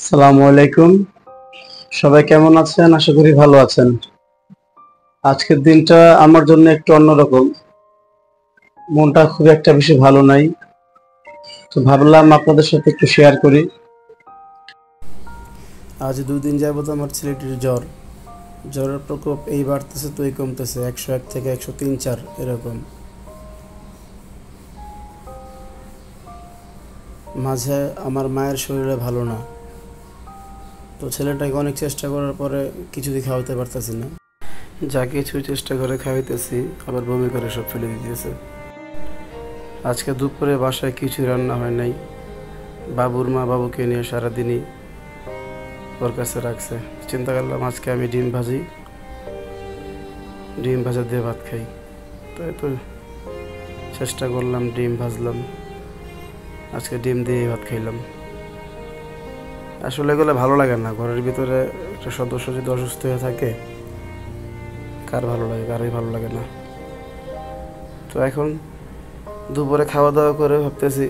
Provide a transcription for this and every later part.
আসসালামু আলাইকুম। সবাই কেমন আছেন? আশা করি ভালো আছেন। আজকের দিনটা আমার জন্য একটু অন্যরকম। মনটা খুব একটা বেশি ভালো নাই। তো ভাবলাম আপনাদের সাথে একটু শেয়ার করি। আজ 2 দিন যাবত আমার ছেলেটির জ্বর। জ্বরের প্রকোপ এই বাড়তেছে তো এই কমতেছে, 101 থেকে 103-4 এরকম। মাঝে আমার মায়ের শরীরে ভালো না, তো ছেলেটাকে অনেক চেষ্টা করার পরে কিছুই খাওয়াতে পারতেছি না। যা কিছু চেষ্টা করে খাওয়াইতেছি আবার বমি করে সব ফেলে দিতেছে। আজকে দুপুরে বাসায় কিছুই রান্না হয় নাই। বাবুর মা বাবুকে নিয়ে সারাদিনই ওর কাছে রাখছে। চিন্তা করলাম আজকে আমি ডিম ভাজা দিয়ে ভাত খাই। তাই তো চেষ্টা করলাম, ডিম ভাজলাম, আজকে ডিম দিয়ে ভাত খাইলাম। আসলে এগুলো ভালো লাগে না, ঘরের ভিতরে একটা সদস্য যদি অসুস্থ হয়ে থাকে কার ভালো লাগে? কারোই ভালো লাগে না। তো এখন দুপুরে খাওয়া দাওয়া করে ভাবতেছি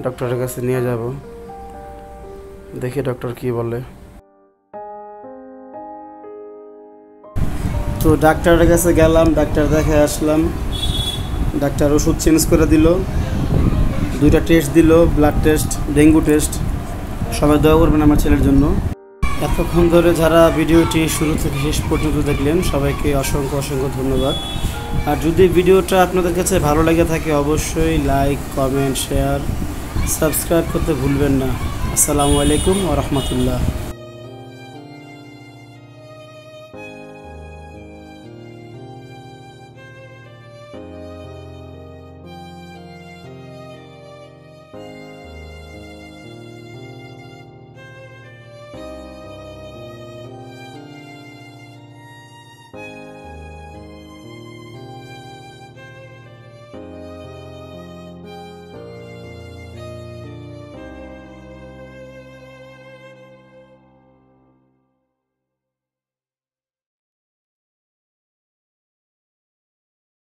ডক্টরের কাছে নিয়ে যাব, দেখি ডক্টর কি বলে। তো ডাক্তারের কাছে গেলাম, ডাক্তার দেখে আসলাম। ডাক্তার ওষুধ চেঞ্জ করে দিল, 2টা টেস্ট দিল, ব্লাড টেস্ট, ডেঙ্গু টেস্ট। সবাই দোয়া করবেন আমার ছেলের জন্য। এতক্ষণ ধরে যারা ভিডিওটি শুরু থেকে শেষ পর্যন্ত দেখলেন সবাইকে অসংখ্য অসংখ্য ধন্যবাদ। আর যদি ভিডিওটা আপনাদের কাছে ভালো লেগে থাকে অবশ্যই লাইক, কমেন্ট, শেয়ার, সাবস্ক্রাইব করতে ভুলবেন না। আসসালামু আলাইকুম ওয়া রাহমাতুল্লাহ।